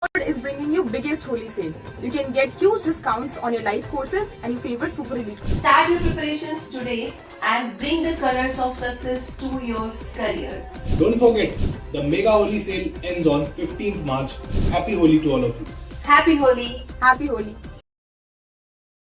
is bringing you biggest Holi sale. You can get huge discounts on your life courses and your favorite super elite. Start your preparations today and bring the colors of success to your career. Don't forget, the Mega Holi sale ends on 15th March. Happy Holi to all of you. Happy Holi! Happy Holi.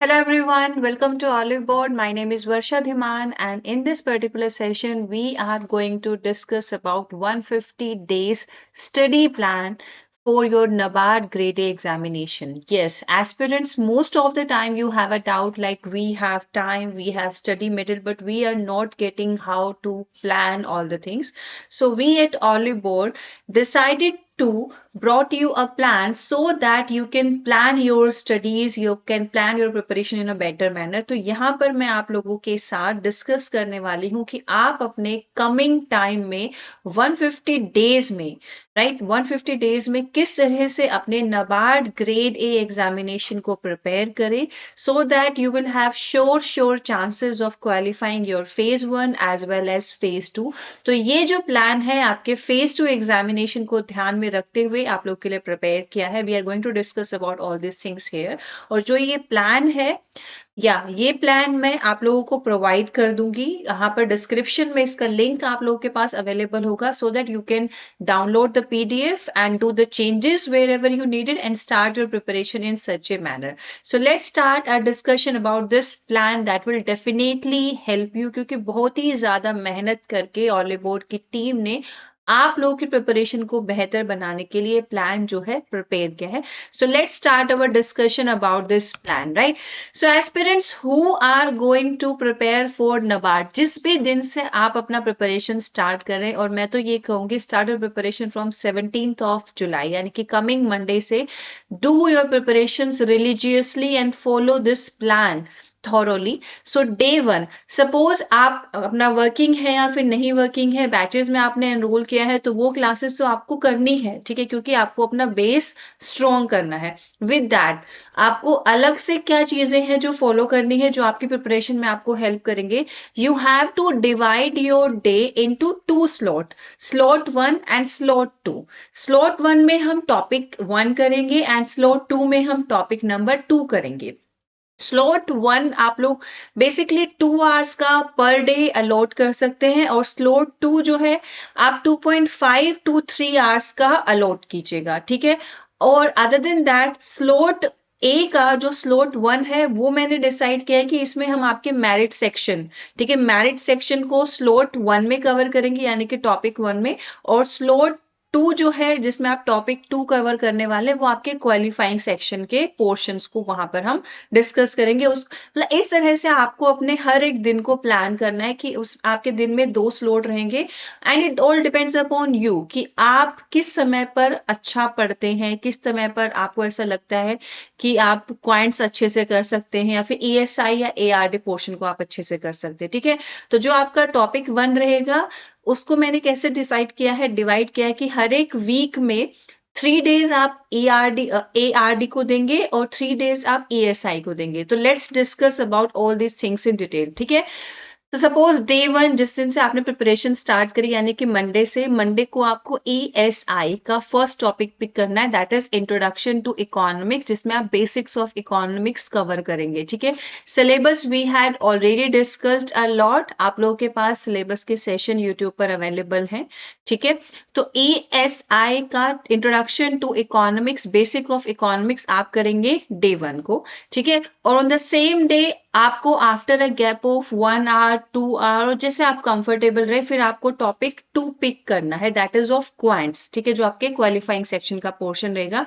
Hello everyone, welcome to Olive Board. My name is Varsha Dhiman, and in this particular session we are going to discuss about 150 days study plan for your NABARD grade A examination. Yes, aspirants, most of the time you have a doubt like we have time, we have study material, but we are not getting how to plan all the things. So we at Olive Board decided to brought you a plan so that you can plan your studies, you can plan your preparation in a better manner. तो यहाँ पर मैं आप लोगों के साथ discuss करने वाली हूँ कि आप अपने कमिंग टाइम में 150 डेज में राइट 150 डेज में किस तरह से अपने NABARD ग्रेड ए एग्जामिनेशन को प्रिपेयर करें so that you will have sure chances of qualifying your phase 1 as well as phase 2. तो ये जो प्लान है आपके फेज 2 एग्जामिनेशन को ध्यान में रखते हुए आप लोग के लिए प्रिपेयर किया है. We are going to discuss about all this things here. और जो ये प्लान है ये प्लान मैं आप लोगों को प्रोवाइड कर दूंगी. यहाँ पर डिस्क्रिप्शन में इसका लिंक आप लोगों के पास अवेलेबल होगा सो that you can download the PDF and do the changes wherever you need it and start your preparation in such a manner. So let's start our discussion about this plan that will definitely help you क्योंकि बहुत ही ज्यादा मेहनत करके Olive Board की team ने आप लोगों की प्रिपरेशन को बेहतर बनाने के लिए प्लान जो है प्रिपेयर किया है. So let's start our discussion about this plan right. So aspirants who are going to prepare for NABARD, जिस भी दिन से आप अपना प्रिपरेशन स्टार्ट करें, और मैं तो ये कहूंगी start your preparation from 17th of July यानी कि कमिंग मंडे से do your preparations religiously and follow this plan thoroughly. So day 1, suppose आप अपना वर्किंग है या फिर नहीं वर्किंग है, बैचेस में आपने एनरोल किया है तो वो क्लासेस तो आपको करनी है, ठीक है, क्योंकि आपको अपना बेस स्ट्रॉन्ग करना है. विद दैट आपको अलग से क्या चीजें हैं जो फॉलो करनी है जो आपकी प्रिपरेशन में आपको हेल्प करेंगे. You have to divide your day into 2 slot, slot 1 and slot 2. Slot 1 में हम टॉपिक 1 करेंगे एंड स्लॉट 2 में हम टॉपिक नंबर 2 करेंगे. स्लॉट 1 आप लोग बेसिकली 2 आवर्स का पर डे अलॉट कर सकते हैं और स्लॉट 2 जो है आप 2.5 to 3 आवर्स का अलॉट कीजिएगा, ठीक है. और अदर देन दैट स्लॉट ए का जो स्लॉट 1 है वो मैंने डिसाइड किया है कि इसमें हम आपके मैरिट सेक्शन, ठीक है, मैरिट सेक्शन को स्लॉट 1 में कवर करेंगे यानी कि टॉपिक 1 में, और स्लॉट 2 जो है जिसमें आप टॉपिक 2 कवर करने वाले वो आपके क्वालिफाइंग सेक्शन के पोर्शंस को वहां पर हम डिस्कस करेंगे. मतलब इस तरह से आपको अपने हर एक दिन को प्लान करना है कि उस आपके दिन में 2 स्लॉट रहेंगे and it all depends upon you कि आप किस समय पर अच्छा पढ़ते हैं, किस समय पर आपको ऐसा लगता है कि आप क्वांट्स अच्छे से कर सकते हैं या फिर ESI या ARD पोर्शन को आप अच्छे से कर सकते हैं, ठीक है. तो जो आपका टॉपिक 1 रहेगा उसको मैंने कैसे डिसाइड किया है, डिवाइड किया है कि हर एक वीक में 3 डेज आप ARD को देंगे और 3 डेज आप ESI को देंगे. तो let's discuss about all this things in detail, ठीक है. तो सपोज डे 1 जिस दिन से आपने प्रिपरेशन स्टार्ट करी यानी कि मंडे से, मंडे को आपको ESI का फर्स्ट टॉपिक पिक करना है, that is introduction to economics, जिसमें आप बेसिक्स ऑफ इकोनॉमिक्स कवर करेंगे, ठीक है. Syllabus we had already discussed a lot, आप लोगों के पास सिलेबस के सेशन यूट्यूब पर अवेलेबल हैं, ठीक है. तो ESI का introduction to economics, basic of economics आप करेंगे डे 1 को, ठीक है. और ऑन द सेम डे आपको after a gap of 1 hour 2 hour जैसे आप कंफर्टेबल रहे फिर आपको टॉपिक 2 पिक करना है, दैट इज ऑफ क्वांट्स, ठीक है, जो आपके क्वालिफाइंग सेक्शन का पोर्शन रहेगा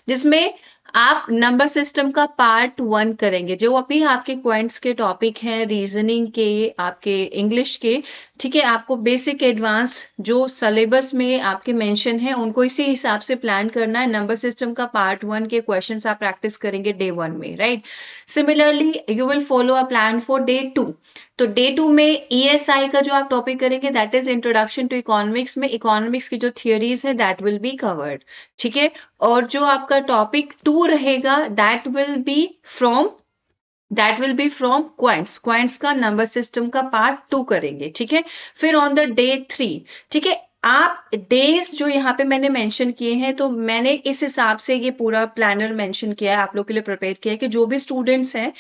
जिसमें आप नंबर सिस्टम का पार्ट 1 करेंगे. जो अभी आपके क्वांट्स के टॉपिक हैं, रीजनिंग के, आपके इंग्लिश के, ठीक है, आपको बेसिक एडवांस जो सिलेबस में आपके मेंशन है उनको इसी हिसाब से प्लान करना है. नंबर सिस्टम का पार्ट 1 के क्वेश्चंस आप प्रैक्टिस करेंगे डे 1 में, right. Similarly you will follow a plan for day 2. तो डे 2 में ESI का जो आप टॉपिक करेंगे that is introduction to economics, में इकोनॉमिक्स की जो थियोरीज है दैट विल बी कवर्ड, ठीक है. और जो आपका टॉपिक 2 रहेगा that will B from quants का नंबर सिस्टम का पार्ट 2 करेंगे, ठीक है. फिर ऑन द डे 3, ठीक है, आप डेज जो यहाँ पे मैंने मेंशन किए हैं, तो मैंने इस हिसाब से ये पूरा प्लानर मेंशन किया है, आप लोग के लिए प्रिपेयर किया है कि जो भी स्टूडेंट्स हैं,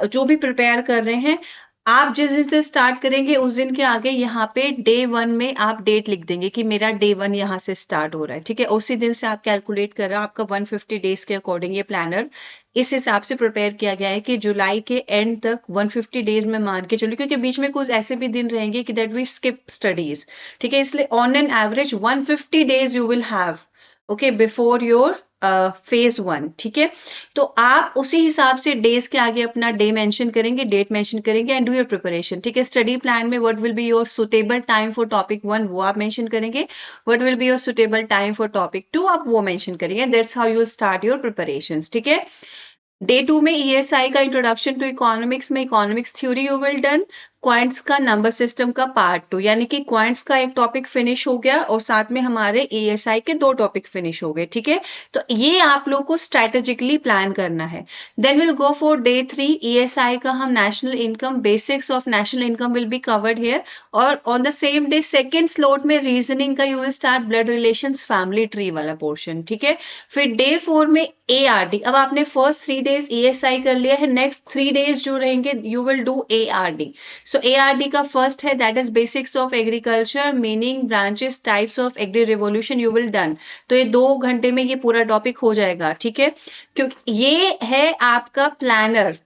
जो भी प्रिपेयर कर रहे हैं, आप जिस दिन से स्टार्ट करेंगे उस दिन के आगे यहाँ पे डे 1 में आप डेट लिख देंगे कि मेरा डे 1 यहाँ से स्टार्ट हो रहा है, ठीक है। उसी दिन से आप कैलकुलेट कर रहे हो, आपका 150 डेज के अकॉर्डिंग ये प्लानर इस हिसाब से प्रिपेयर किया गया है कि जुलाई के एंड तक 150 डेज में मान के चलो, क्योंकि बीच में कुछ ऐसे भी दिन रहेंगे कि दैट वी स्किप स्टडीज, ठीक है। इसलिए on an average 150 days you will have, okay, before your phase 1, ठीक है। तो आप उसी हिसाब से डेज के आगे अपना डे मेंशन करेंगे, डेट मेंशन करेंगे एंड डू योर प्रिपरेशन, ठीक है। स्टडी प्लान में what will be your suitable time for topic 1 वो आप मेंशन करेंगे, what will be your suitable time for topic 2 आप वो मेंशन करेंगे, that's how you start your preparations, ठीक है। डे 2 में ईएसआई का इंट्रोडक्शन टू इकोनॉमिक्स में economics theory you will done, quants का नंबर सिस्टम का पार्ट 2, यानी कि क्वांट्स का एक टॉपिक फिनिश हो गया और साथ में हमारे ईएसआई के 2 टॉपिक फिनिश हो गए, ठीक है। तो ये आप लोग को स्ट्रेटेजिकली प्लान करना है। Then will go for day 3, ESI का हम national income, basics of national income will be covered here, और on the same day second slot में रीजनिंग का you will start blood relations family tree वाला portion, ठीक है। फिर day 4 में एआरडी, अब आपने फर्स्ट 3 डेज ईएसआई कर लिया है, नेक्स्ट 3 डेज जो रहेंगे you will do ARD. So ARD का फर्स्ट है that is basics of agriculture, meaning, branches, types of agri revolution you will done. तो ये 2 घंटे में ये पूरा टॉपिक हो जाएगा, ठीक है। क्योंकि ये है आपका प्लानर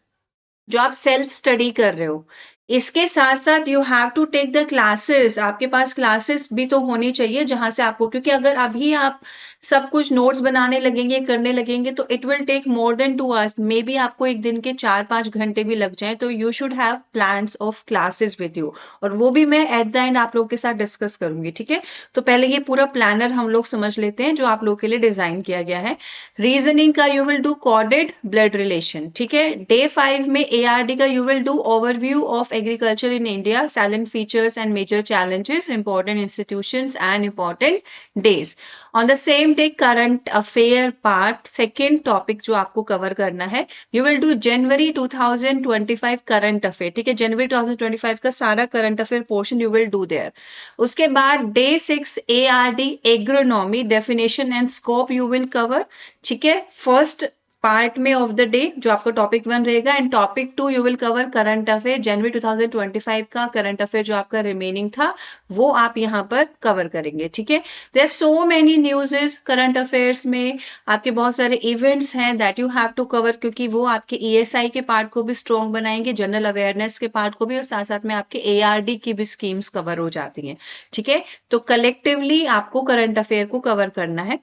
जो आप सेल्फ स्टडी कर रहे हो। इसके साथ साथ you have to take the classes, आपके पास क्लासेस भी तो होनी चाहिए जहां से आपको, क्योंकि अगर अभी आप सब कुछ नोट्स बनाने लगेंगे, करने लगेंगे, तो it will take more than 2 hours, maybe आपको एक दिन के 4-5 घंटे भी लग जाए। तो you should have plans of classes with you, और वो भी मैं एट द एंड आप लोग के साथ डिस्कस करूंगी, ठीक है। तो पहले ये पूरा प्लानर हम लोग समझ लेते हैं जो आप लोग के लिए डिजाइन किया गया है। रीजनिंग का you will do coded blood relation, ठीक है। डे 5 में एआरडी का you will do overview of agriculture in India, salient features and major challenges, important institutions and important days. On the same day current affair part, second topic जो आपको कवर करना है, you will do January 2025 current affair, ठीक है। जनवरी 2025 का सारा current affair portion you will do there. उसके बाद day 6 ARD agronomy, definition and scope you will cover, ठीक है, फर्स्ट पार्ट में ऑफ द डे जो आपका टॉपिक 1 रहेगा। And topic 2 you will cover current affair, जनवरी 2025 का करंट अफेयर जो आपका रिमेनिंग था वो आप यहाँ पर कवर करेंगे, ठीक है। There are so many newses current affairs में, आपके बहुत सारे इवेंट्स हैं that you have to cover, क्योंकि वो आपके ईएसआई के पार्ट को भी स्ट्रॉन्ग बनाएंगे, जनरल अवेयरनेस के पार्ट को भी, और साथ साथ में आपके एआरडी की भी स्कीम्स कवर हो जाती हैं, ठीक है। तो कलेक्टिवली आपको करंट अफेयर को कवर करना है।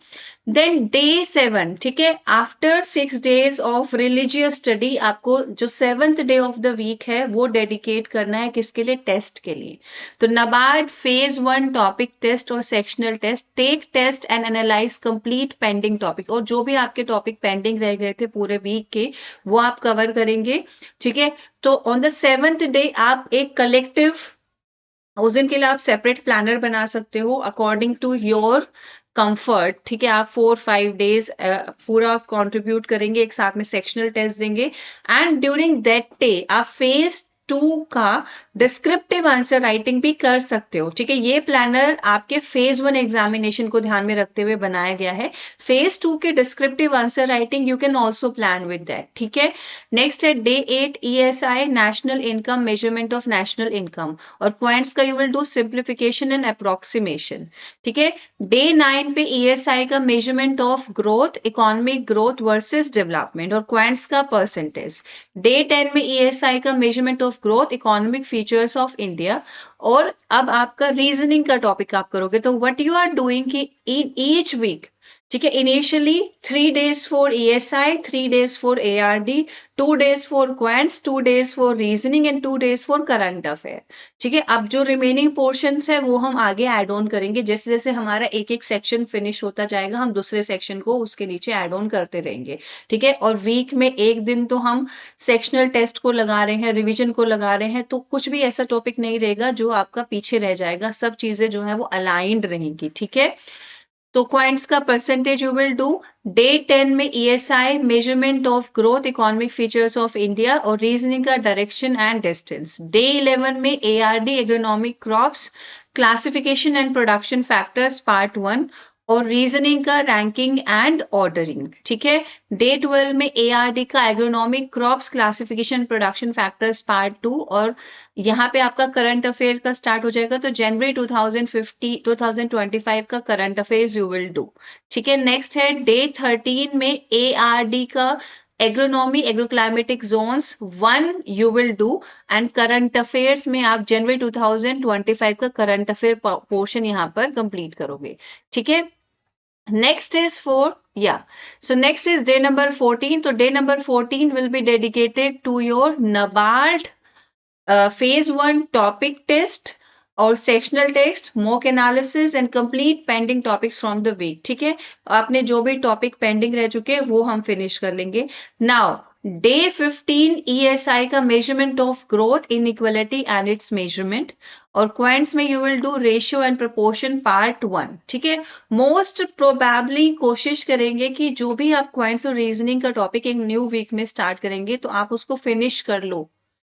देन डे 7, ठीक है, after 6 days of religious study, आपको जो 7th day of the week है वो डेडिकेट करना है किसके लिए? टेस्ट के लिए। तो नाबार्ड फेज 1 टॉपिक टेस्ट और sectional test, take test and analyse complete pending topic, और जो भी आपके टॉपिक पेंडिंग रह गए थे पूरे वीक के वो आप कवर करेंगे, ठीक है। तो ऑन द 7th डे आप एक कलेक्टिव, उस दिन के लिए आप सेपरेट प्लानर बना सकते हो अकॉर्डिंग टू योर कंफर्ट, ठीक है। आप 4-5 डेज पूरा कंट्रीब्यूट करेंगे, एक साथ में सेक्शनल टेस्ट देंगे, एंड ड्यूरिंग दैट डे आप फेज 2 का डिस्क्रिप्टिव आंसर राइटिंग भी कर सकते हो, ठीक है। ये प्लानर आपके फेज 1 एग्जामिनेशन को ध्यान में रखते हुए बनाया गया है। फेज 2 के descriptive answer writing you can also plan with that, ठीक है। नेक्स्ट है day 8 ESI, national income, measurement of national income, और पॉइंट्स का you will do simplification and approximation, ठीक है। डे 9 पे ईएसआई का measurement of growth, economic growth versus development, और क्वांट्स का परसेंटेज। डे 10 में ईएसआई का measurement of growth, economic features of India, और अब आपका रीजनिंग का टॉपिक आप करोगे। तो व्हाट यू आर डूइंग कि इन ईच वीक, ठीक है, initially 3 days for ESI, 3 days for ARD, 2 days for quants, 2 days for reasoning and 2 days for current affair, ठीक है। अब जो रिमेनिंग पोर्शंस है वो हम आगे ऐड ऑन करेंगे, जैसे जैसे हमारा एक एक सेक्शन फिनिश होता जाएगा हम दूसरे सेक्शन को उसके नीचे ऐड ऑन करते रहेंगे, ठीक है। और वीक में एक दिन तो हम सेक्शनल टेस्ट को लगा रहे हैं, रिविजन को लगा रहे हैं, तो कुछ भी ऐसा टॉपिक नहीं रहेगा जो आपका पीछे रह जाएगा, सब चीजें जो है वो अलाइंड रहेंगी, ठीक है। तो क्वांट्स का percentage you will do day 10 में ESI, measurement of growth, economic features of India, और रीजनिंग का डायरेक्शन एंड डिस्टेंस। डे 11 में ARD, agronomic crops, classification and production factors part 1 और रीजनिंग का रैंकिंग एंड ऑर्डरिंग। ठीक है, day 12 में ARD का agronomic crops classification production factors part 2 और यहाँ पे आपका करंट अफेयर का स्टार्ट हो जाएगा। तो जनवरी 2025 का current affairs you will do. ठीक है, नेक्स्ट है डे 13 में एआरडी का agronomy agroclimatic Jones 1 you will do and current affairs में आप जनवरी 2025 का करंट अफेयर पोर्शन यहाँ पर कंप्लीट करोगे। ठीक है, next is next is day number 14. So day number 14 will be dedicated to your NABARD phase 1 topic test और sectional test, mock analysis and complete pending topics from the week. ठीक है, आपने जो भी टॉपिक पेंडिंग रह चुके हैं वो हम फिनिश कर लेंगे। नाउ डे 15 ESI का measurement of growth inequality and it's measurement और क्वेंट्स में you will do ratio and proportion part 1। ठीक है, मोस्ट प्रोबेबली कोशिश करेंगे कि जो भी आप क्वेंट्स और रीजनिंग का टॉपिक एक न्यू वीक में स्टार्ट करेंगे तो आप उसको फिनिश कर लो।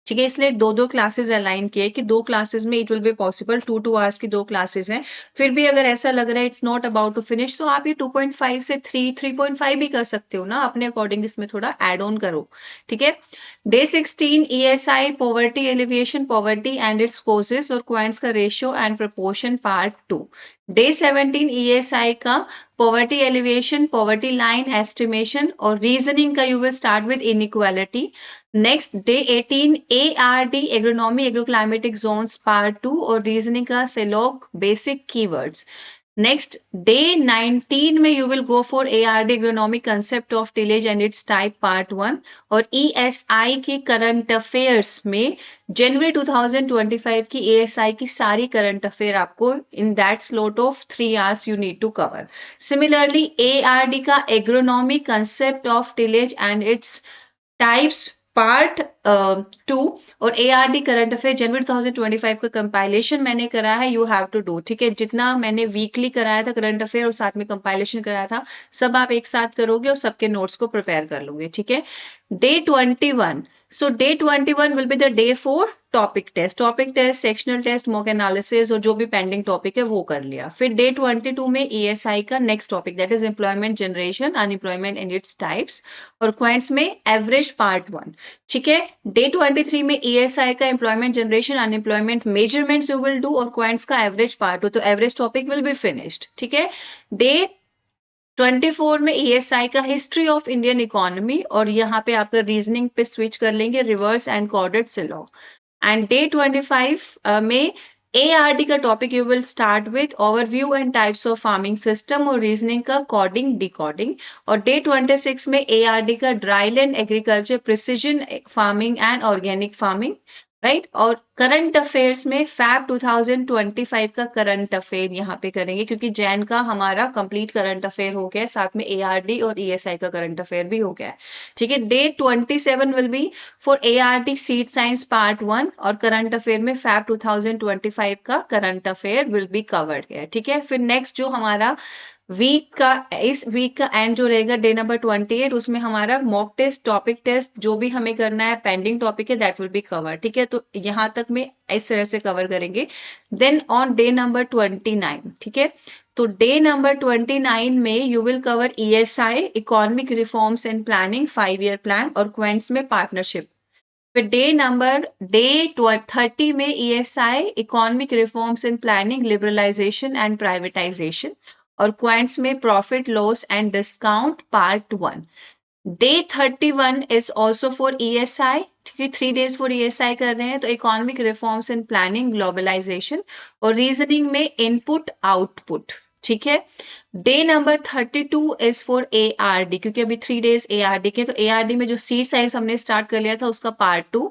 ठीक है, इसलिए दो क्लासेस अलाइन किए कि 2 क्लासेस में it will be possible, 2 hours की 2 क्लासेस हैं। फिर भी अगर ऐसा लग रहा है it's not about to finish तो आप ये 2.5 से 3.5 भी कर सकते हो ना, अपने अकॉर्डिंग इसमें थोड़ा एड ऑन करो। ठीक है, day 16 ESI poverty alleviation poverty and it's causes और क्वेंट्स का ratio and proportion part 2। Day 17 ESI का poverty alleviation poverty line estimation और रीजनिंग का you will start with inequality. Next day 18 ARD agronomy agroclimatic Jones part 2 और reasoning का सेलॉग basic keywords. Next day 19 में you will go for ARD agronomic concept of tillage and it's type part 1 और ESI की current affairs में जनवरी 2025 की ASI की सारी current affair आपको in that slot of 3 hours you need to cover. Similarly ARD का agronomy concept of tillage and its types part 2 और ARD current affair जनवरी 2025 का कंपाइलेशन मैंने करा है, यू हैव टू डू। ठीक है, जितना मैंने वीकली कराया था करंट अफेयर और साथ में कंपाइलेशन कराया था सब आप एक साथ करोगे और सबके नोट्स को प्रिपेयर कर लोगे। ठीक है, day 21 so day 21 will be the day for topic test sectional test mock analysis और जो भी पेंडिंग टॉपिक है वो कर लिया। फिर डे 22 में ESI का next topic that is employment generation unemployment and its types और क्वेंट्स में एवरेज पार्ट 1। ठीक है, डे 23 में ESI का employment generation unemployment measurements you will do और क्वेंट्स का एवरेज पार्ट 2, तो average topic will be finished. ठीक है, डे 24 में ESI का हिस्ट्री ऑफ इंडियन इकोनॉमी और यहाँ पे आपका रीजनिंग पे स्विच कर लेंगे reverse and coded syllogism. And day 25 में ARD का topic you will start with overview and types of farming system और रीजनिंग का कोडिंग डिकोडिंग और डे 26 में ARD का dryland agriculture precision farming and organic farming right. और current affairs में Feb 2025 का करंट अफेयर यहाँ पे करेंगे क्योंकि जैन का हमारा कंप्लीट करंट अफेयर हो गया है, साथ में ARD और ESI का करंट अफेयर भी हो गया है। ठीक है, day 27 will be for ARD seed science part 1 और करंट अफेयर में फैब 2025 का current affair will be covered है। ठीक है, फिर नेक्स्ट जो हमारा इस वीक का एंड जो रहेगा डे नंबर 28 उसमें हमारा मॉक टेस्ट टॉपिक टेस्ट जो भी हमें करना है पेंडिंग टॉपिक है दैट विल बी कवर। ठीक है, तो यहाँ तक में इस तरह से कवर करेंगे। देन ऑन डे नंबर 29, ठीक है, तो डे नंबर 29 में you will cover ESI economic reforms and planning 5-year plan और क्वेंट्स में पार्टनरशिप। फिर डे 30 में ESI economic reforms and planning liberalisation and privatisation और क्वेंट्स में profit loss and discount part 1। Day 31 is also for ESI, ठीक है, 3 days for ESI कर रहे हैं तो economic reforms and planning globalisation और रीजनिंग में इनपुट आउटपुट। ठीक है, day number 32 is for ARD क्योंकि अभी 3 days ARD के, तो ARD में जो सीट साइंस हमने स्टार्ट कर लिया था उसका पार्ट 2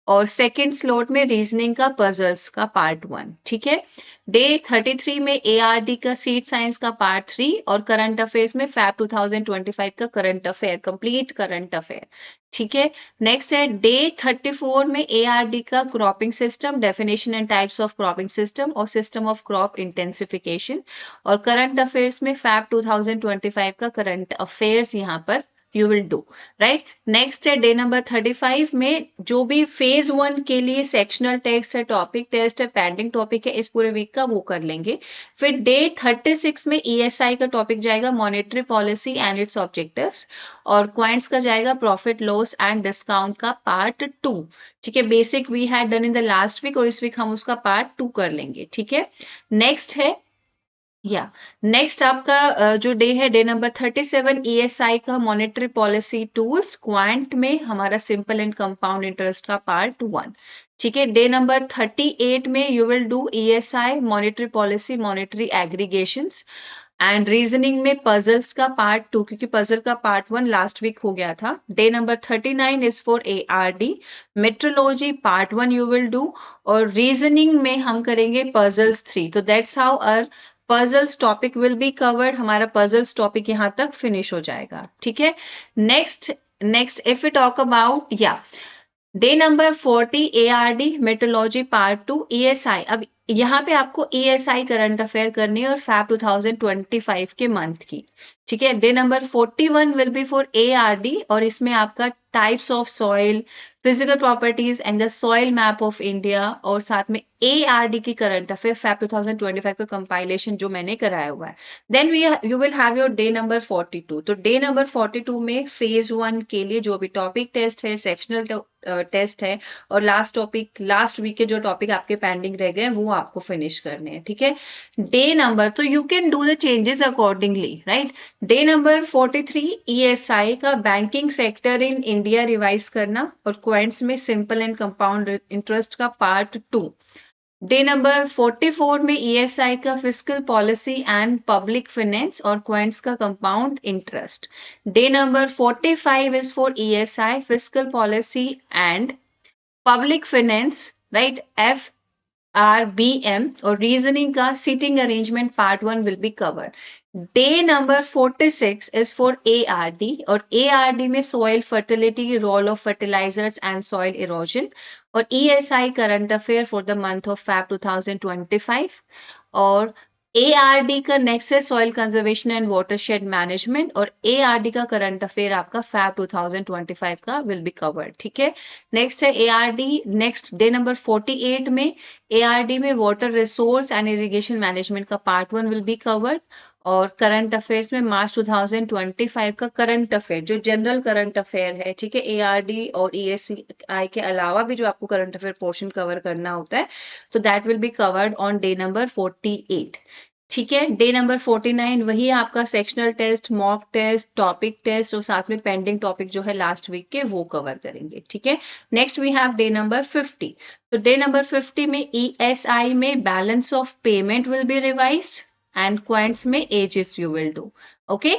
और सेकेंड स्लॉट में रीजनिंग का पजल्स का पार्ट 1। ठीक है, डे 33 में ARD का सीट साइंस का पार्ट 3 और करंट अफेयर्स में फैब 2025 का current affair complete current affair. ठीक है, नेक्स्ट है डे 34 में ARD का cropping system definition and types of cropping system और सिस्टम ऑफ क्रॉप इंटेंसिफिकेशन और करंट अफेयर्स में फैब 2025 का करंट अफेयर्स यहाँ पर you will do, right. Next है डे नंबर 35 में जो भी फेज 1 के लिए सेक्शनल टेस्ट है, टॉपिक टेस्ट है, पेंडिंग टॉपिक है इस पूरे वीक का, वो कर लेंगे। फिर डे 36 में ESI का टॉपिक जाएगा, monetary policy and its objectives, और क्वांट्स का जाएगा प्रॉफिट लॉस एंड डिस्काउंट का पार्ट 2। ठीक है, basic we had done in the last week और इस वीक हम उसका पार्ट 2 कर लेंगे। ठीक है, नेक्स्ट है नेक्स्ट आपका जो डे है डे नंबर 37 ESI का मॉनेटरी पॉलिसी टूल्स, क्वांट में हमारा सिंपल एंड कंपाउंड इंटरेस्ट का पार्ट 1। ठीक है, डे नंबर 38 में you will do ESI monetary policy, monetary aggregations and reasoning में पजल्स का पार्ट 2, क्योंकि पजल का पार्ट 1 लास्ट वीक हो गया था। Day number 39 is for ARD, meteorology part 1 you will do, और रीजनिंग में हम करेंगे पजल्स 3। तो that's how our puzzles topic will be covered. हमारा पजल्स टॉपिक यहाँ तक फिनिश हो जाएगा। ठीक है, next if you talk about day number 40 ARD meteorology part 2 ESI। अब यहाँ पे आपको ESI करंट अफेयर करनी है और फैब 2025 के मंथ की। ठीक है, day number 41 will be for ARD और इसमें आपका types of soil, physical properties and the soil map of India, और साथ में ARD की करंट अफेयर फैब 2025 का कंपाइलेशन जो मैंने कराया हुआ है। Then you will have your day number 42। तो डे नंबर 42 में फेज 1 के लिए जो भी टॉपिक टेस्ट है, सेक्शनल टेस्ट है, और लास्ट वीक के जो टॉपिक आपके पेंडिंग रह गए वो आपको फिनिश करने हैं। ठीक है, डे नंबर, तो you can do the changes accordingly, right. Day number 43 ESI का banking sector in India revise करना, और क्वांट्स में सिंपल एंड कंपाउंड इंटरेस्ट का पार्ट 2। डे नंबर 44 में ESI का fiscal policy and public finance, और quants का compound interest. Day number 45 is for ESI fiscal policy and public finance, right, FRBM, और reasoning का seating arrangement part 1 will be covered. Day number 46 is for ARD, और ARD में soil fertility, role of fertilisers and soil erosion, और ESI current affair for the month of Feb 2025, और ARD का next है soil conservation and watershed management, और ARD का current affair आपका Feb 2025 का विल बी कवर्ड। ठीक है, नेक्स्ट है ARD, नेक्स्ट डे नंबर 48 में ARD में water resource and irrigation management का पार्ट 1 विल बी कवर्ड, और करंट अफेयर्स में मार्च 2025 का करंट अफेयर जो जनरल करंट अफेयर है। ठीक है, ARD और ESI के अलावा भी जो आपको करंट अफेयर पोर्शन कवर करना होता है, तो that will be covered on day number 48। ठीक है, डे नंबर 49 वही आपका sectional test, mock test, topic test, और साथ में पेंडिंग टॉपिक जो है लास्ट वीक के वो कवर करेंगे। ठीक है, next we have day number 50। तो डे नंबर 50 में ESI में balance of payment will be revised and quants में ages you will do. Okay,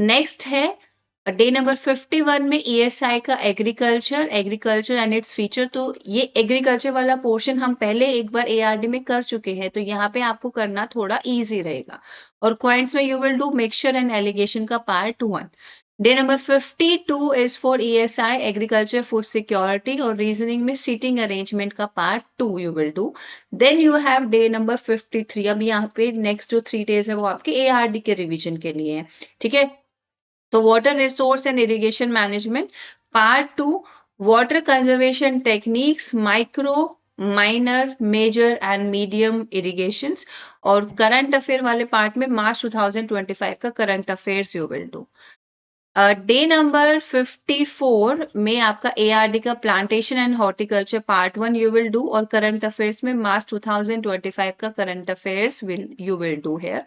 next है डे नंबर 51 में ESI का एग्रीकल्चर एंड इट्स फीचर। तो ये एग्रीकल्चर वाला पोर्शन हम पहले एक बार ARD में कर चुके हैं, तो यहाँ पे आपको करना थोड़ा इजी रहेगा, और क्वांट्स में you will do mixture and alligation का part 1। Day number 52 is for ESI agriculture food security, और रीजनिंग में सीटिंग अरेंजमेंट का part 2 you will do. Then you have day number 53। अब यहाँ पे नेक्स्ट जो 3 डेज है वो आपके ARD के रिवीजन के लिए है। ठीक है, तो water resource and irrigation management part 2, water conservation techniques, micro, minor, major and medium irrigations, और करंट अफेयर वाले पार्ट में मार्च 2025 का current affairs you will do. Day number 54 में आपका ARD का plantation and horticulture part 1 you will do, और current affairs में March 2025 का current affairs you will do here.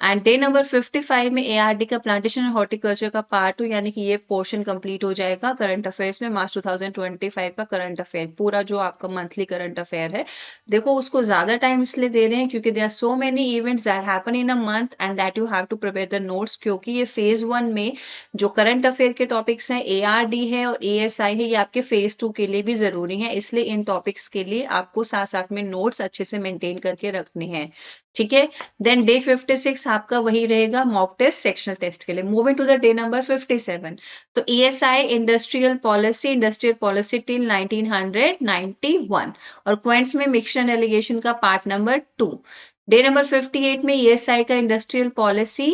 And day number 55 में ARD का प्लांटेशन एंड हॉर्टिकल्चर का part 2, यानी कि ये पोर्शन कंप्लीट हो जाएगा करंट अफेयर्स में मार्च 2025 का करंट अफेयर। पूरा जो आपका मंथली करंट अफेयर है, देखो उसको ज्यादा टाइम इसलिए दे रहे हैं क्योंकि there are so many events that happen in a month and that you have to prepare the notes, क्योंकि ये फेज 1 में जो करंट अफेयर के टॉपिक्स हैं, ARD है और ESI है, ये आपके फेज 2 के लिए भी जरूरी है, इसलिए इन टॉपिक्स के लिए आपको साथ साथ में नोट्स अच्छे से मेंटेन करके रखने हैं। ठीक है, देन डे 56 आपका वही रहेगा मॉक टेस्ट, सेक्शनल टेस्ट के लिए। Moving to the day number 57, तो ESI इंडस्ट्रियल पॉलिसी टिल 1991, और क्वेंट्स में मिक्सचर एलिगेशन का पार्ट नंबर 2। डे नंबर 58 में ESI का इंडस्ट्रियल पॉलिसी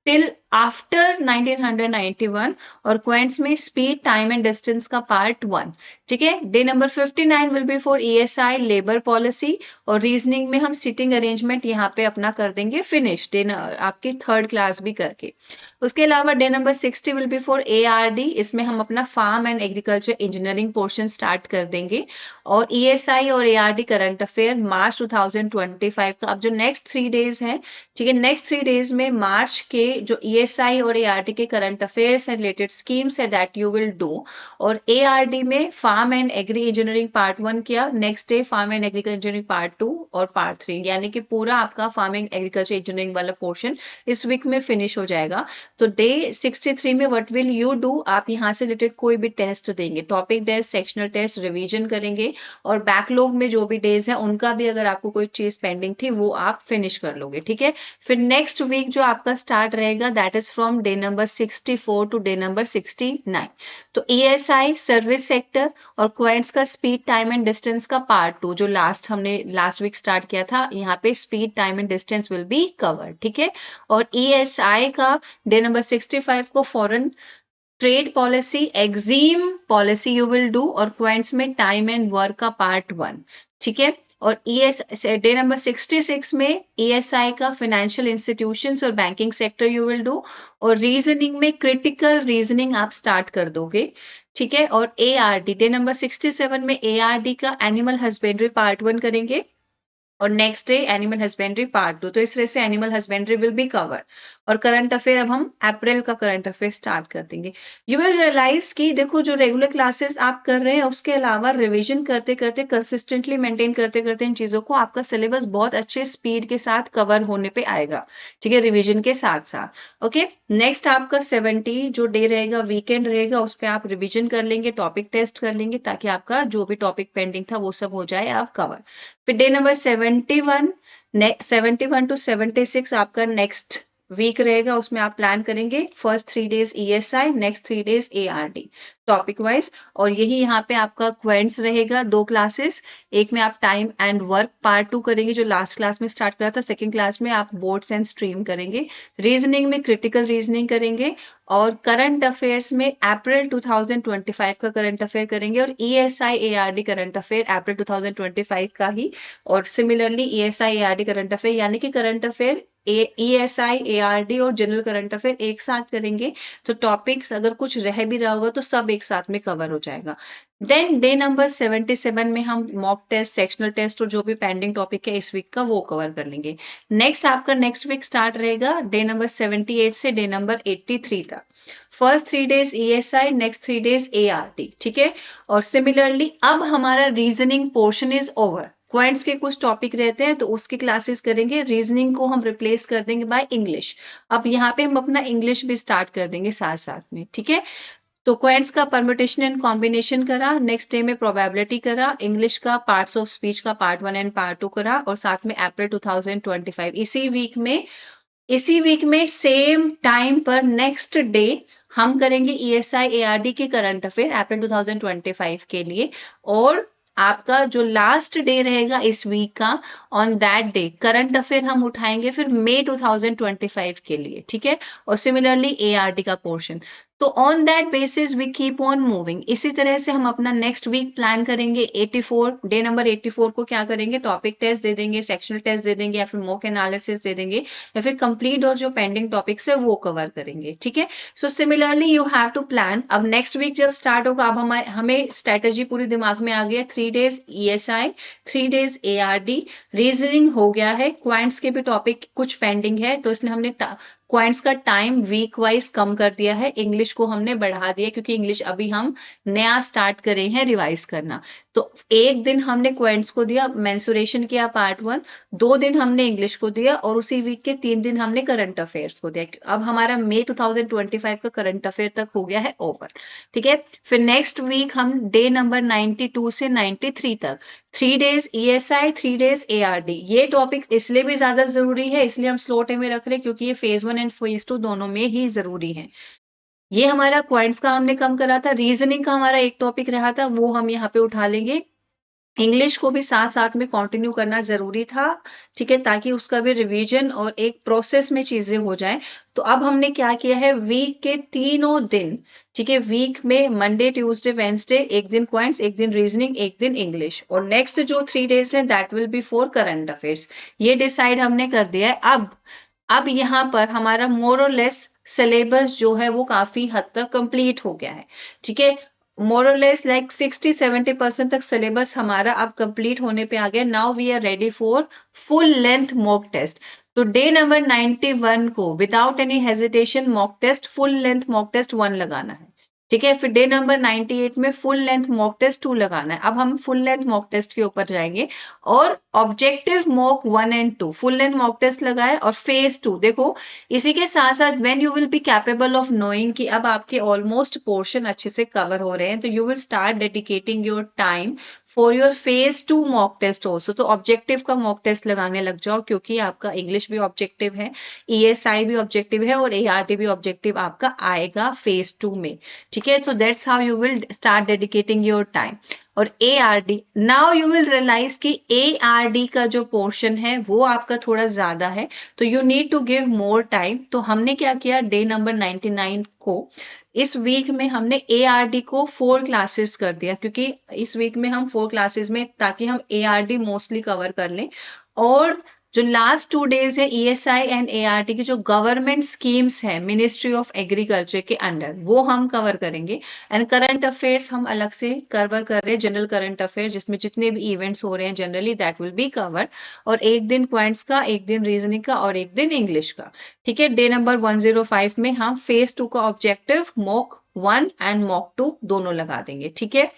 टिल आफ्टर 1991 और क्वेंट्स में स्पीड टाइम एंड डिस्टेंस का पार्ट 1। ठीक है, day number 59 will be for ESI labour policy और रीजनिंग में हम सिटिंग अरेंजमेंट यहाँ पे अपना कर देंगे फिनिश डे आपकी 3rd क्लास भी करके। उसके अलावा day number 60 will be for ARD, इसमें हम अपना farm and agriculture engineering portion start कर देंगे। और ESI और ARD करंट अफेयर मार्च 2025 का अब जो नेक्स्ट 3 डेज है, ठीक है, नेक्स्ट 3 डेज में मार्च के जो ESI और ARD के करंट अफेयर्स से रिलेटेड स्कीम्स है दैट यू विल डू। और ARD में farm and agri engineering part 1 किया, next day farm and agriculture engineering part 2 और पार्ट 3, यानी कि पूरा आपका फार्म एंड एग्रीकल्चर इंजीनियरिंग वाला पोर्शन इस वीक में फिनिश हो जाएगा। तो डे 63 में व्हाट विल यू डू, आप यहाँ से रिलेटेड कोई भी टेस्ट देंगे, topic test, sectional test, revision करेंगे और बैकलॉग में जो भी डेज है उनका भी अगर आपको कोई चीज पेंडिंग थी वो आप फिनिश कर लोगे। ठीक है, फिर नेक्स्ट वीक जो आपका स्टार्ट रहेगा that is from day number 64 to day number 69। तो ESI सर्विस सेक्टर और क्वेंट्स का स्पीड टाइम एंड डिस्टेंस का पार्ट 2 जो हमने लास्ट वीक स्टार्ट किया था, यहाँ पे speed time and distance will be covered. ठीक है, और ESI का डे नंबर 65 को foreign trade policy, exim policy you will do और क्वेंट्स में टाइम एंड वर्क का पार्ट 1। ठीक है, और डे नंबर 66 में ESI का फाइनेंशियल इंस्टीट्यूशंस और banking sector you will do और रीजनिंग में क्रिटिकल रीजनिंग आप स्टार्ट कर दोगे। ठीक है, और ARD डे नंबर 67 में ARD का एनिमल हस्बेंड्री पार्ट 1 करेंगे और next day animal husbandry part 2। तो इस तरह से animal husbandry will be cover. और करंट अफेयर अब हम अप्रैल का करंट अफेयर स्टार्ट कर देंगे। यू विल रियलाइज कि देखो जो रेगुलर क्लासेस आप कर रहे हैं उसके अलावा रिवीजन करते करते कंसिस्टेंटली मेंटेन करते करते इन चीजों को आपका सिलेबस बहुत अच्छे स्पीड के साथ कवर होने पे आएगा। ठीक है, रिवीजन के साथ साथ। ओके, नेक्स्ट आपका 70 जो डे रहेगा वीकेंड रहेगा, उस पर आप रिवीजन कर लेंगे, टॉपिक टेस्ट कर लेंगे ताकि आपका जो भी टॉपिक पेंडिंग था वो सब हो जाए आप कवर। फिर डे नंबर 71 टू 76 आपका नेक्स्ट वीक रहेगा, उसमें आप प्लान करेंगे first 3 days ESI, next 3 days ARD topic wise. और यही यहाँ पे आपका क्वेंट्स रहेगा 2 क्लासेस, एक में आप टाइम एंड वर्क पार्ट 2 करेंगे जो लास्ट क्लास में स्टार्ट करा था, सेकंड क्लास में आप बोर्ड्स एंड स्ट्रीम करेंगे, रीजनिंग में क्रिटिकल रीजनिंग करेंगे और करंट अफेयर्स में अप्रैल 2025 का करंट अफेयर करेंगे और ESI ARD करंट अफेयर अप्रैल 2025 का ही। और similarly ESI ARD current affair यानी कि करंट अफेयर ESI ARD और जनरल करंट अफेयर एक साथ करेंगे, तो टॉपिक्स अगर कुछ रह भी रहा होगा तो सब एक साथ में कवर हो जाएगा। देन डे नंबर 77 में हम मॉक टेस्ट, सेक्शनल टेस्ट और जो भी पेंडिंग टॉपिक है इस वीक का वो कवर कर लेंगे। नेक्स्ट आपका नेक्स्ट वीक स्टार्ट रहेगा डे नंबर 78 से डे नंबर 83 तक। First 3 days ESI, next 3 days ARD। ठीक है, और सिमिलरली अब हमारा रीजनिंग पोर्शन इज ओवर। क्वेंट्स के कुछ टॉपिक रहते हैं तो उसकी क्लासेस करेंगे, रीजनिंग को हम रिप्लेस कर देंगे बाय इंग्लिश। अब यहाँ पे हम अपना इंग्लिश भी स्टार्ट कर देंगे साथ साथ में। ठीक है, तो क्वेंट्स का परम्यूटेशन एंड कॉम्बिनेशन करा, नेक्स्ट डे में प्रोबेबिलिटी करा, इंग्लिश का पार्ट्स ऑफ स्पीच का पार्ट 1 एंड पार्ट 2 करा और साथ में अप्रैल 2025 इसी वीक में सेम टाइम पर नेक्स्ट डे हम करेंगे ESI ARD के करंट अफेयर अप्रैल 2025 के लिए। और आपका जो लास्ट डे रहेगा इस वीक का, on that day current affair हम उठाएंगे फिर मई 2025 के लिए। ठीक है, और सिमिलरली ARD का पोर्शन। तो on that basis we keep on moving. इसी तरह से हम अपना नेक्स्ट वीक प्लान करेंगे। 84 डे नंबर 84 को क्या करेंगे, टॉपिक टेस्ट दे देंगे, सेक्शनल टेस्ट दे देंगे या फिर मॉक एनालिसिस दे देंगे या फिर कंप्लीट और जो पेंडिंग टॉपिक्स है वो कवर करेंगे। ठीक है, so similarly you have to plan. अब नेक्स्ट वीक जब स्टार्ट होगा, अब हमें स्ट्रेटेजी पूरी दिमाग में आ गया। 3 days ESI, 3 days ARD, reasoning हो गया है, क्वांट्स के भी टॉपिक कुछ पेंडिंग है तो इसलिए हमने क्वांट्स का टाइम वीक वाइज कम कर दिया है, इंग्लिश को हमने बढ़ा दिया क्योंकि इंग्लिश अभी हम नया स्टार्ट करे हैं रिवाइज करना। तो एक दिन हमने क्वेंट्स को दिया, मेंसुरेशन किया पार्ट 1, 2 दिन हमने इंग्लिश को दिया और उसी वीक के 3 दिन हमने करंट अफेयर्स को दिया। अब हमारा मई 2025 का करंट अफेयर तक हो गया है ओवर। ठीक है, फिर नेक्स्ट वीक हम डे नंबर 92 से 93 तक 3 डेज ESI, 3 डेज ARD। ये टॉपिक इसलिए भी ज्यादा जरूरी है, इसलिए हम स्लोटे में रख रहे हैं क्योंकि ये फेज 1 एंड फेज 2 दोनों में ही जरूरी है। ये हमारा क्वांट्स का हमने कम करा था, रीजनिंग का हमारा एक टॉपिक रहा था वो हम यहाँ पे उठा लेंगे इंग्लिश को भी साथ साथ में कंटिन्यू करना जरूरी था, ठीक है, ताकि उसका भी रिवीजन और एक प्रोसेस में चीजें हो जाए। तो अब हमने क्या किया है, वीक के तीनों दिन, ठीक है, वीक में मंडे ट्यूसडे वेंसडे एक दिन क्वांट्स, एक दिन रीजनिंग, एक दिन इंग्लिश, और नेक्स्ट जो 3 डेज है that will be for current affairs. ये डिसाइड हमने कर दिया है। अब यहाँ पर हमारा मोर और लेस सिलेबस जो है वो काफी हद तक कंप्लीट हो गया है, ठीक है। मोर और लेस लाइक 60-70% तक सिलेबस हमारा अब कंप्लीट होने पे आ गया। Now we are ready for full length mock test. तो डे नंबर 91 को without any hesitation mock test, full length mock test 1 लगाना है, ठीक है। फिर डे नंबर 98 में फुल लेंथ मॉक टेस्ट 2 लगाना है। अब हम फुल लेंथ मॉक टेस्ट के ऊपर जाएंगे और objective mock 1 and 2 full length mock test लगाए, और फेज 2 देखो। इसी के साथ साथ when you will be capable of knowing कि अब आपके ऑलमोस्ट पोर्शन अच्छे से कवर हो रहे हैं, तो you will start dedicating your time for your phase 2 mock test also. तो ऑब्जेक्टिव का मॉक टेस्ट लगाने लग जाओ, क्योंकि आपका इंग्लिश भी ऑब्जेक्टिव है, ईएसआई भी ऑब्जेक्टिव है, और एआरटी भी ऑब्जेक्टिव आपका आएगा फेज 2 में, ठीक है। तो that's how you will start dedicating your time. और ARD, now you will realize कि एआरडी का जो पोर्शन है वो आपका थोड़ा ज्यादा है, तो you need to give more time. तो हमने क्या किया, डे नंबर 99 को इस वीक में हमने एआरडी को 4 क्लासेस कर दिया, क्योंकि इस वीक में हम 4 क्लासेस में, ताकि हम एआरडी मोस्टली कवर कर लें। और जो लास्ट 2 डेज है ईएसआई एंड एआरटी की जो गवर्नमेंट स्कीम्स है मिनिस्ट्री ऑफ एग्रीकल्चर के अंडर, वो हम कवर करेंगे। एंड करंट अफेयर्स हम अलग से कवर कर रहे हैं, जनरल करंट अफेयर जिसमें जितने भी इवेंट्स हो रहे हैं generally that will be covered. और एक दिन क्वांट्स का, एक दिन रीजनिंग का, और एक दिन इंग्लिश का, ठीक है। डे नंबर 105 में हम फेज 2 का ऑब्जेक्टिव मॉक 1 एंड मॉक 2 दोनों लगा देंगे, ठीक है।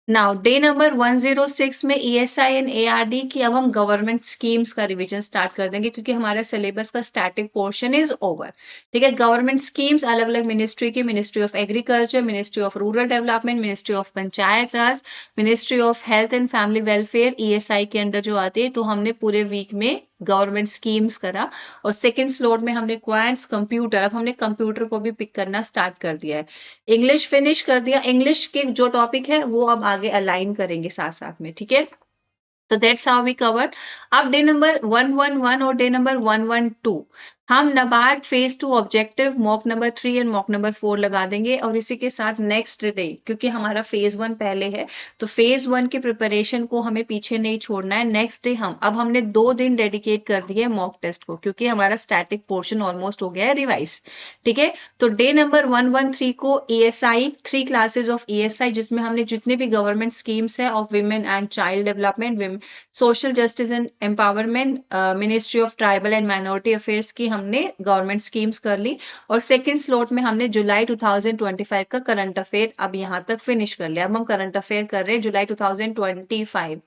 नाउ डे नंबर 106 में ईएसआई एंड एआरडी की अब हम गवर्नमेंट स्कीम्स का रिवीजन स्टार्ट कर देंगे, क्योंकि हमारा सिलेबस का स्टैटिक पोर्शन इज ओवर, ठीक है। गवर्नमेंट स्कीम्स अलग अलग मिनिस्ट्री की, ministry of agriculture, ministry of rural development, ministry of panchayat Raj, ministry of health and family welfare, ESI के अंडर जो आती है। तो हमने पूरे वीक में गवर्नमेंट स्कीम्स करा, और सेकंड स्लॉट में हमने क्वांट्स, कंप्यूटर, अब हमने कंप्यूटर को भी पिक करना स्टार्ट कर दिया है। इंग्लिश फिनिश कर दिया, इंग्लिश के जो टॉपिक है वो अब आगे अलाइन करेंगे साथ साथ में, ठीक है। तो दैट्स हाउ वी कवर्ड। अब डे नंबर 111 और डे नंबर 112 हम NABARD phase 2 objective mock number 3 and mock number 4 लगा देंगे। और इसी के साथ नेक्स्ट डे, क्योंकि हमारा फेज 1 पहले है, तो फेज 1 की प्रिपरेशन को हमें पीछे नहीं छोड़ना है। नेक्स्ट डे हमने 2 दिन डेडिकेट कर दिए मॉक टेस्ट को, क्योंकि हमारा स्टैटिक पोर्शन ऑलमोस्ट हो गया है रिवाइज, ठीक है। तो डे नंबर 113 को ईएसआई, 3 क्लासेस ऑफ ईएसआई, जिसमें हमने जितने भी गवर्नमेंट स्कीम्स है of women and child development, social justice and empowerment, ministry of tribal and minority affairs की हमने गवर्नमेंट स्कीम्स कर ली। और सेकंड स्लॉट में हमने जुलाई 2025 का करंट अफेयर अब यहां तक फिनिश कर लिया। अब हम करंट अफेयर कर रहे हैं जुलाई 2025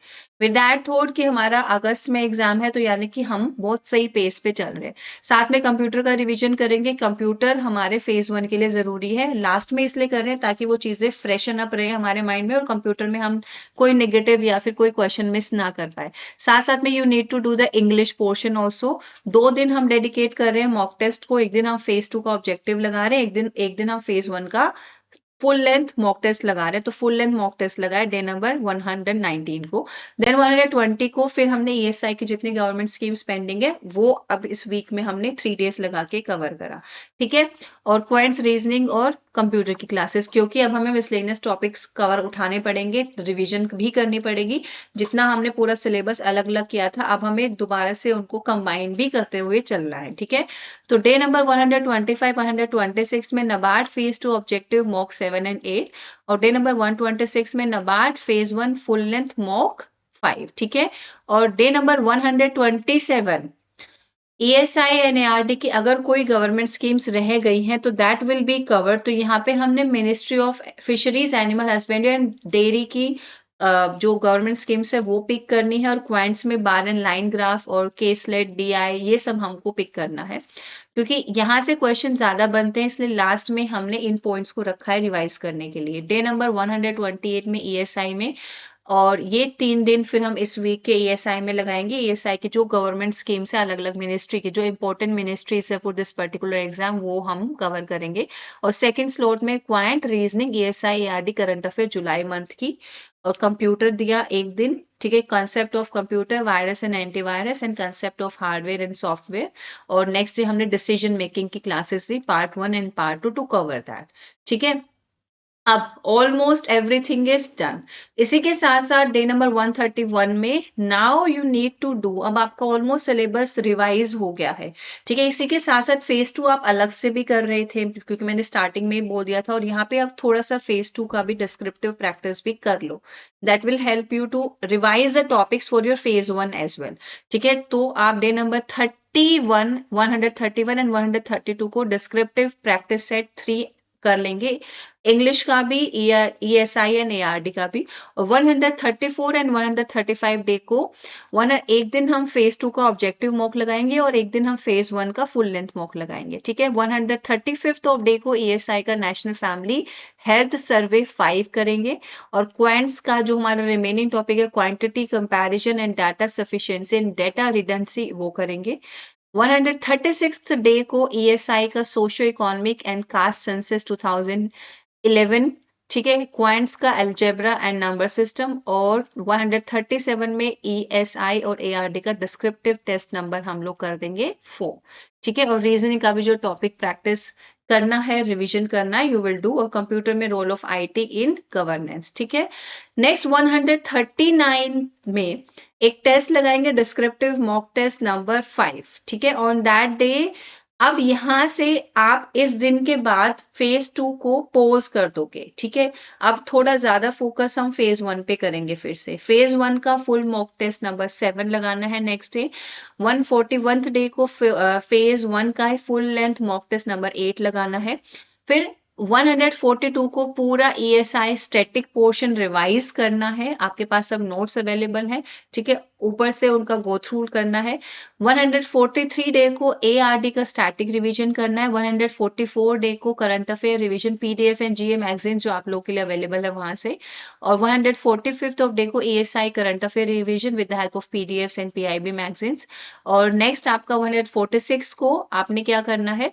विद दैट थॉट कि हमारा अगस्त में एग्जाम है, तो यानी कि हम बहुत सही पेस पे चल रहे हैं। साथ में कंप्यूटर का रिवीजन करेंगे, कंप्यूटर हमारे फेज 1 के लिए जरूरी है, लास्ट में इसलिए कर रहे हैं ताकि वो चीजें फ्रेशन अप रहे हमारे माइंड में, और कंप्यूटर में हम कोई नेगेटिव या फिर कोई क्वेश्चन मिस ना कर पाए। साथ साथ में you need to do the English portion also. 2 दिन हम डेडिकेट कर रहे हैं मॉक टेस्ट को, एक दिन हम फेज 2 का ऑब्जेक्टिव लगा रहे हैं, एक दिन हम फेज 1 का फुल लेंथ मॉक टेस्ट लगा रहे हैं। तो फुल लेंथ मॉक टेस्ट लगाए डे नंबर 119 को। देन 120 को फिर हमने ईएसआई की जितनी गवर्नमेंट स्कीम्स पेंडिंग है वो अब इस वीक में हमने 3 डेज लगा के कवर करा, ठीक है। और क्वांट्स, रीजनिंग और कंप्यूटर की क्लासेस, क्योंकि अब हमें मिसलेनियस टॉपिक्स कवर उठाने पड़ेंगे, रिवीजन भी करनी पड़ेगी। जितना हमने पूरा सिलेबस अलग अलग किया था, अब हमें दोबारा से उनको कंबाइन भी करते हुए चलना है, ठीक है। तो डे नंबर 125, 126 में NABARD phase 2 objective mock 7 and 8, और डे नंबर 126 में NABARD phase 1 full length mock 5, ठीक है। और day number 127 ESI and ARD की अगर कोई गवर्नमेंट स्कीम्स रह गई हैं तो दैट विल बी कवर। तो यहाँ पे हमने ministry of fisheries, animal husbandry and dairy की जो गवर्नमेंट स्कीम्स है वो पिक करनी है, और क्वांट्स में बार एंड लाइन ग्राफ और केसलेट, डीआई, ये सब हमको पिक करना है, क्योंकि यहाँ से क्वेश्चन ज्यादा बनते हैं, इसलिए लास्ट में हमने इन पॉइंट्स को रखा है रिवाइज करने के लिए। डे नंबर 128 में ईएसआई में, और ये 3 दिन फिर हम इस वीक के ईएसआई में लगाएंगे। ईएसआई की जो गवर्नमेंट स्कीम्स है अलग अलग मिनिस्ट्री की, जो इंपॉर्टेंट मिनिस्ट्रीज है फॉर दिस पर्टिकुलर एग्जाम, वो हम कवर करेंगे। और सेकंड स्लॉट में quant, reasoning, ESI, ARD, current affair जुलाई मंथ की। और कंप्यूटर दिया एक दिन, ठीक है, concept of computer, virus and antivirus and concept of hardware and software. और नेक्स्ट डे हमने डिसीजन मेकिंग की क्लासेस दी, part 1 and part 2 to cover that, ठीक है। अब ऑलमोस्ट एवरीथिंग इज डन। इसी के साथ साथ डे नंबर 131 में now you need to do, अब आपका ऑलमोस्ट सिलेबस रिवाइज हो गया है, ठीक है। इसी के साथ साथ फेज 2 आप अलग से भी कर रहे थे, क्योंकि मैंने स्टार्टिंग में ही बोल दिया था, और यहाँ पे अब थोड़ा सा फेज 2 का भी डिस्क्रिप्टिव प्रैक्टिस भी कर लो। That will help you to revise the topics for your phase 1 as well, ठीक है। तो आप डे नंबर 131 एंड 132 को डिस्क्रिप्टिव प्रैक्टिस सेट 3 कर लेंगे, इंग्लिश का भी, ESI एंड ARD का भी। और 134 एंड 135 डे को एक दिन हम फेज 2 का ऑब्जेक्टिव मॉक लगाएंगे और एक दिन हम फेज 1 का फुल लेंथ मॉक लगाएंगे, ठीक है। 135th ऑफ डे को ESI का नेशनल फैमिली हेल्थ सर्वे 5 करेंगे, और क्वांट्स का जो हमारा रिमेनिंग टॉपिक है, quantity comparison and data sufficiency and data redundancy, वो करेंगे। 136th डे को ESI का socio economic and caste census 2011, ठीक है, क्वांट्स का अलजेब्रा एंड नंबर सिस्टम। और 137 में ESI और ARD का डिस्क्रिप्टिव टेस्ट नंबर हम लोग कर देंगे 4, ठीक है। और रीजनिंग का भी जो टॉपिक प्रैक्टिस करना है, रिवीजन करना है, यू विल डू। और कंप्यूटर में role of IT in governance, ठीक है। नेक्स्ट 139 में एक टेस्ट लगाएंगे, डिस्क्रिप्टिव मॉक टेस्ट नंबर 5, ठीक है, ऑन दैट डे। अब यहां से आप इस दिन के बाद फेज 2 को पोज कर दोगे, ठीक है। अब थोड़ा ज्यादा फोकस हम फेज 1 पे करेंगे। फिर से फेज 1 का फुल मॉक टेस्ट नंबर 7 लगाना है नेक्स्ट डे। 141th डे को फेज 1 का full length mock test number 8 लगाना है। फिर 142 को पूरा ESI स्टैटिक पोर्शन रिवाइज करना है, आपके पास सब नोट्स अवेलेबल हैं, ठीक है, ऊपर से उनका गो थ्रू करना है। 143 डे को ARD का स्टैटिक रिवीजन करना है। 144 डे को current affair revision PDF and GA magazine जो आप लोग के लिए अवेलेबल है वहां से। और 145th ऑफ डे को ESI current affair revision with the help of PDFs and PIB magazines. और नेक्स्ट आपका 146 को आपने क्या करना है,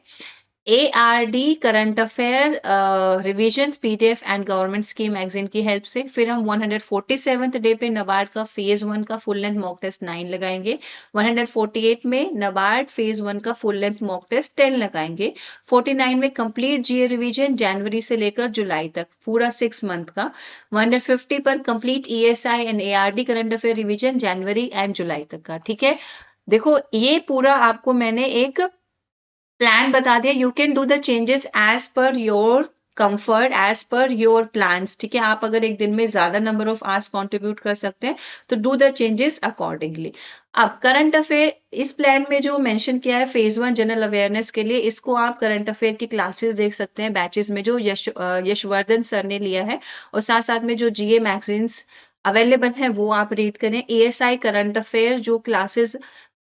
ARD current affair revision PDF and government scheme magazine की हेल्प से। फिर हम 147th डे पे नबार्ड का फेज 1 का फुल लेंथ मॉक टेस्ट 9 लगाएंगे। 148 में नबार्ड फेज 1 का फुल लेंथ मॉक टेस्ट 10 लगाएंगे। 49 में कंप्लीट GA रिवीजन जनवरी से लेकर जुलाई तक, पूरा 6 मंथ का। 150 पर complete ESI and ARD current affair revision जनवरी एंड जुलाई तक का, ठीक है। देखो ये पूरा आपको मैंने एक प्लान बता दिया। You can do the changes as per your comfort, as per your plans, ठीक है। आप अगर एक दिन में ज्यादा नंबर ऑफ आवर्स कंट्रीब्यूट कर सकते हैं तो डू द चेंजेस अकॉर्डिंगली। अब करंट अफेयर इस प्लान में जो मेंशन किया है फेज 1 जनरल अवेयरनेस के लिए, इसको आप करंट अफेयर की क्लासेस देख सकते हैं बैचेस में, जो यशवर्धन सर ने लिया है। और साथ साथ में जो GA मैगजीन्स अवेलेबल है वो आप रीड करें। ESI करंट अफेयर जो क्लासेस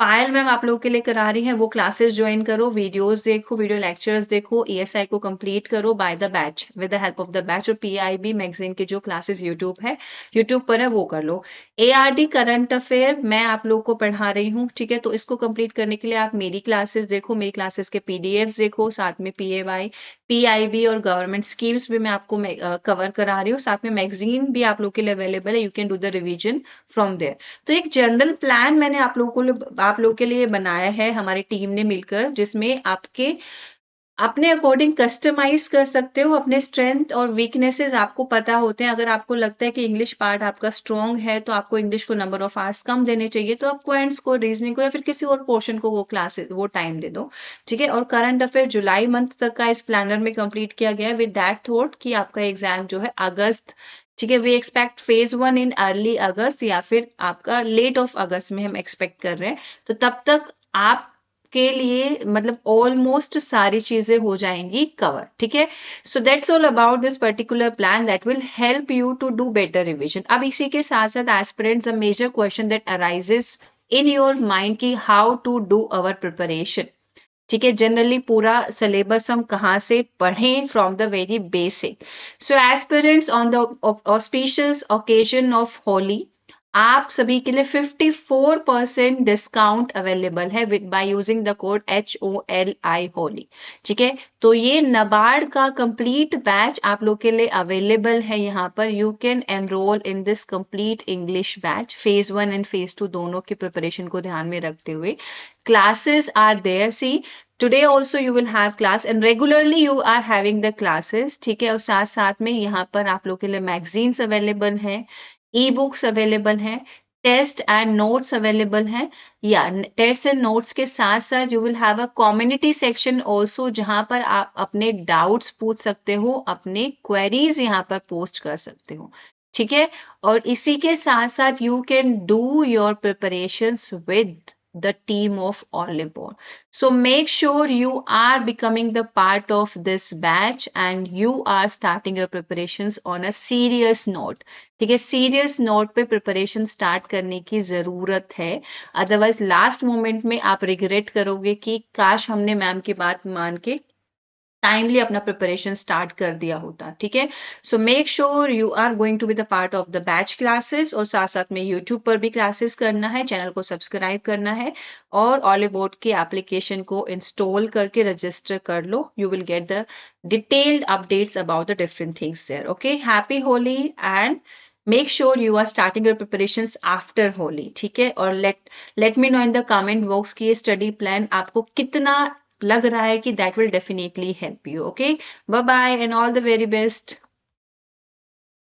पायल मैम आप लोगों के लिए करा रही हैं वो क्लासेस ज्वाइन करो, वीडियोस देखो, वीडियो लेक्चर्स देखो, ESI को कंप्लीट करो by the batch, with the help of the batch. और PIB मैगजीन के जो क्लासेस यूट्यूब पर है वो कर लो। ARD करंट अफेयर मैं आप लोग को पढ़ा रही हूँ, ठीक है। तो इसको कंप्लीट करने के लिए आप मेरी क्लासेस देखो, मेरी क्लासेस के PDFs देखो, साथ में PIB और गवर्नमेंट स्कीम्स भी मैं आपको कवर करा रही हूँ, साथ में मैगजीन भी आप लोग के लिए अवेलेबल है, you can do the revision from there. तो एक जनरल प्लान मैंने आप लोगों के लिए बनाया है हमारी टीम ने मिलकर, जिसमें आपके अपने अकॉर्डिंग कस्टमाइज कर सकते हो। अपने स्ट्रेंथ और वीकनेसेस आपको पता होते हैं। अगर आपको लगता है कि इंग्लिश पार्ट आपका स्ट्रॉन्ग है तो आपको इंग्लिश को नंबर ऑफ आवर्स कम देने चाहिए, तो आप क्वेंट्स को, रीजनिंग को या फिर किसी और पोर्शन को वो क्लासेस वो टाइम दे दो, ठीक है। और करंट अफेयर जुलाई मंथ तक का इस प्लानर में कंप्लीट किया गया विद दैट थॉट कि आपका एग्जाम जो है अगस्त, ठीक है, we expect phase 1 in early August या फिर आपका लेट ऑफ अगस्त में हम एक्सपेक्ट कर रहे हैं। तो तब तक आप के लिए मतलब ऑलमोस्ट सारी चीजें हो जाएंगी कवर, ठीक है। So that's all about this particular plan that will help you to do better revision. अब इसी के साथ साथ aspirants the major question that arises in your mind की how to do our preparation, ठीक है। जनरली पूरा सिलेबस हम कहाँ से पढ़ें, from the very basic. So aspirants on the auspicious occasion of Holi, आप सभी के लिए 54% डिस्काउंट अवेलेबल है with by using the code HOLI Holi. ठीक है, तो ये नाबार्ड का कंप्लीट बैच आप लोग के लिए अवेलेबल है यहाँ पर। You can enrol in this complete English batch, phase 1 and phase 2 दोनों की प्रिपरेशन को ध्यान में रखते हुए। Classes are there, see today also you will have class and regularly you are having the classes. ठीक है, और साथ साथ में यहाँ पर आप लोग के लिए मैगजीन्स अवेलेबल हैं, ई बुक्स अवेलेबल हैं, टेस्ट एंड नोट्स अवेलेबल हैं। या टेस्ट एंड नोट्स के साथ साथ you will have a community section also, जहां पर आप अपने डाउट्स पूछ सकते हो, अपने क्वेरीज यहाँ पर पोस्ट कर सकते हो। ठीक है, और इसी के साथ साथ you can do your preparations with the team of Olive Ball. So make sure you are becoming the part of this batch and you are starting your preparations on a serious note. ठीक है, serious note पे preparation start करने की जरूरत है, otherwise last moment में आप regret करोगे कि काश हमने मैम की बात मान के टाइमली अपना प्रिपरेशन स्टार्ट कर दिया होता। ठीक है, so make sure you are going to be the part of the batch classes, और साथ साथ में यूट्यूब पर भी क्लासेस करना है, चैनल को सब्सक्राइब करना है और ऑलिव बोर्ड की एप्लीकेशन को इंस्टॉल करके रजिस्टर कर लो। You will get the detailed updates about the different things there. Okay, happy Holi and make sure you are starting your preparations after Holi. ठीक है, और let me know in the comment box की ये study plan आपको कितना लग रहा है कि that will definitely help you. Okay, bye bye and all the very best.